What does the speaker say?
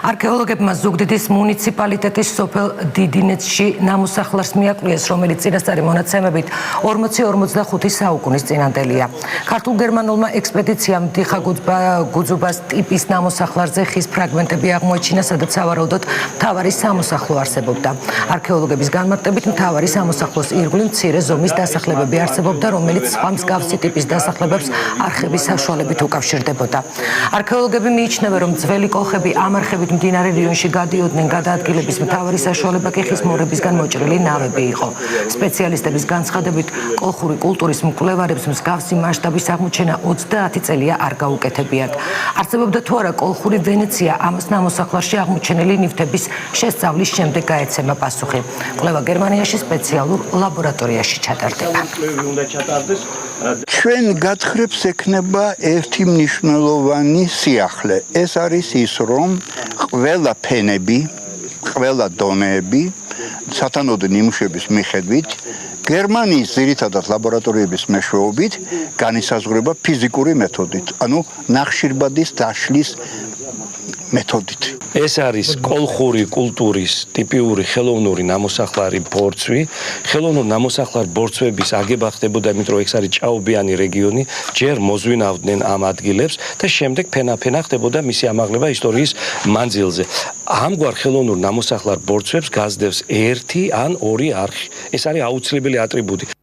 არქეოლოგებმა ზუგდიდის მუნიციპალიტეტის სოფელ დიდინეთში ნამოსახლარს მიაკვლიეს, რომელიც წინასწარი მონაცემებით 40-45 საუკუნის წინანდელია. ქართულ-გერმანულმა ექსპედიციამ დიხა-გუძუბას ტიპის ნამოსახლარზე ხის ფრაგმენტები აღმოაჩინა, სადაც სავარაუდოდ მთავარი სამოსახლო არსებობდა. არქეოლოგების განმარტებით მთავარი სამოსახლოს ირგვლივ მცირე ზომის დასახლებები არსებობდა, რომელიც სხვა მსგავსი ტიპის დასახლებებს არხების საშუალებით უკავშირდებოდა. არქეოლოგები მიიჩნევენ, რომ ძველი კოლხები ამ არხებით მდინარე რიონში გადიოდნენ, გადაადგილების მთავარი საშუალება კი ხის მორებისგან მოჭრილი ნავები იყო. სპეციალისტების განცხადებით, კოლხური კულტურის მკვლევარებს მსგავსი მასშტაბის აღმოჩენა 30 წელია არ გაუკეთებიათ. არსებობდა თუ არა კოლხური ვენეცია, ამას ნამოსახლარში აღმოჩენილი ნივთების შესწავლის შემდეგ გაეცემა პასუხი. კვლევა გერმანიაში სპეციალურ ლაბორატორიაში ჩატარდება. ჩვენ გათხრებს ექნება ერთი მნიშვნელოვანი სიახლე. ეს არის ის, რომ ყველა ფენები, ყველა დონეები სათანადო ნიმუშების მიხედვით გერმანიის ძირითადად ლაბორატორიების მეშვეობით განისაზღვრება ფიზიკური მეთოდით, ანუ ნახშირბადის დაშლის მეთოდით. ეს არის კოლხური კულტურის ტიპიური ხელოვნური ნამოსახლარი ბორცვი. ხელოვნურ ნამოსახლარ ბორცვების აგება ხდებოდა, იმიტომ რომ ეს არის ჭაობიანი რეგიონი, ჯერ მოзвინავდნენ ამ ადგილებს და შემდეგ ფენა ხდებოდა მისი ამაღლება ისტორიის მანძილზე. ამგვარ ხელოვნურ ნამოსახლარ ბორცვებს გასდევს ერთი ან ორი არხი. ეს არის აუცილებელი ატრიბუტი.